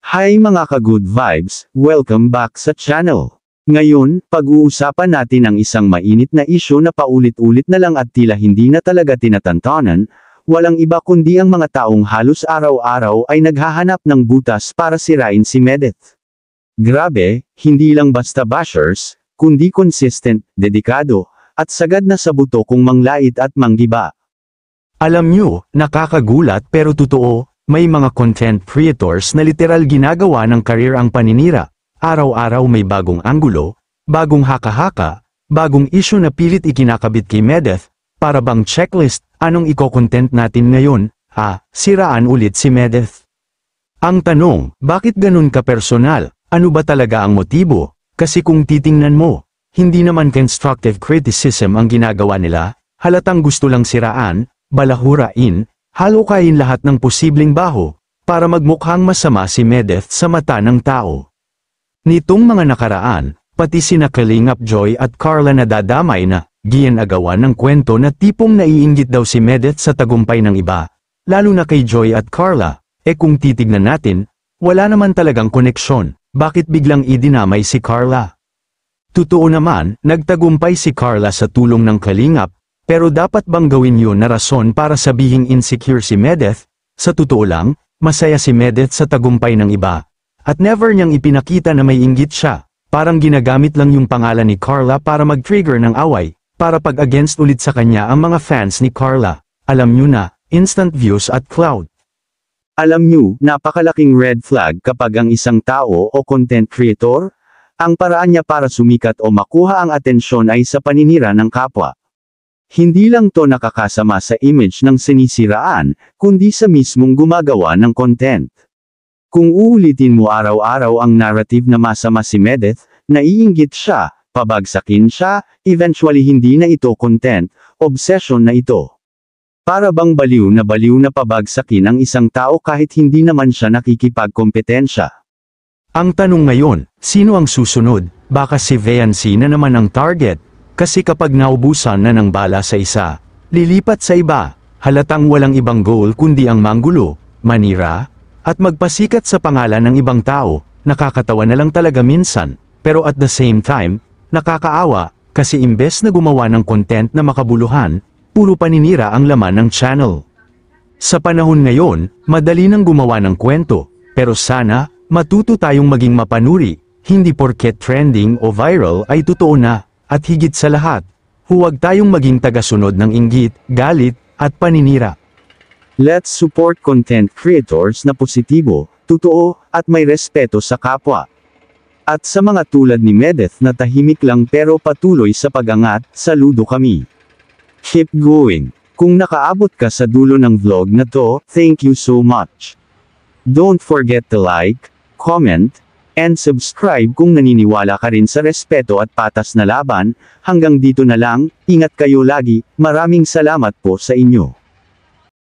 Hi mga ka-good vibes, welcome back sa channel. Ngayon, pag-uusapan natin ang isang mainit na isyu na paulit-ulit na lang at tila hindi na talaga tinatantanan, walang iba kundi ang mga taong halos araw-araw ay naghahanap ng butas para sirain si Medeth. Grabe, hindi lang basta bashers, kundi consistent, dedikado, at sagad na sa buto kung manglait at manggiba. Alam nyo, nakakagulat pero totoo, may mga content creators na literal ginagawa ng career ang paninira. Araw-araw may bagong anggulo, bagong haka-haka, bagong issue na pilit ikinakabit kay Medeth, para bang checklist, anong iko-content natin ngayon? Siraan ulit si Medeth. Ang tanong, bakit ganun ka-personal? Ano ba talaga ang motibo? Kasi kung titingnan mo, hindi naman constructive criticism ang ginagawa nila, halatang gusto lang siraan, balahurain, halukain lahat ng posibleng baho, para magmukhang masama si Medeth sa mata ng tao. Nitong mga nakaraan, pati sina Kalingap Joy at Carla nadadamay na, ginagawa ng kwento na tipong naiinggit daw si Medeth sa tagumpay ng iba, lalo na kay Joy at Carla, kung titignan natin, wala naman talagang koneksyon, bakit biglang idinamay si Carla? Totoo naman, nagtagumpay si Carla sa tulong ng Kalingap, pero dapat bang gawin yun na rason para sabihing insecure si Medeth? Sa totoo lang, masaya si Medeth sa tagumpay ng iba. At never niyang ipinakita na may inggit siya. Parang ginagamit lang yung pangalan ni Carla para mag-trigger ng away, para pag-against ulit sa kanya ang mga fans ni Carla. Alam nyo na, instant views at clout. Alam nyo, napakalaking red flag kapag ang isang tao o content creator, ang paraan niya para sumikat o makuha ang atensyon ay sa paninira ng kapwa. Hindi lang to nakakasama sa image ng sinisiraan, kundi sa mismong gumagawa ng content. Kung uulitin mo araw-araw ang narrative na masama si Medeth, naiinggit siya, pabagsakin siya, eventually hindi na ito content, obsession na ito. Para bang baliw na pabagsakin ang isang tao kahit hindi naman siya nakikipagkompetensya. Ang tanong ngayon, sino ang susunod? Baka si Viancy na naman ang target. Kasi kapag naubusan na ng bala sa isa, lilipat sa iba, halatang walang ibang goal kundi ang manggulo, manira, at magpasikat sa pangalan ng ibang tao, nakakatawa na lang talaga minsan, pero at the same time, nakakaawa, kasi imbes na gumawa ng content na makabuluhan, puro paninira ang laman ng channel. Sa panahon ngayon, madali nang gumawa ng kwento, pero sana, matuto tayong maging mapanuri, hindi porket trending o viral ay totoo na. At higit sa lahat, huwag tayong maging tagasunod ng inggit, galit, at paninira. Let's support content creators na positibo, totoo, at may respeto sa kapwa. At sa mga tulad ni Medeth na tahimik lang pero patuloy sa pag-angat, saludo kami. Keep going. Kung nakaabot ka sa dulo ng vlog na to, thank you so much. Don't forget to like, comment, and subscribe kung naniniwala ka rin sa respeto at patas na laban. Hanggang dito na lang, ingat kayo lagi, maraming salamat po sa inyo.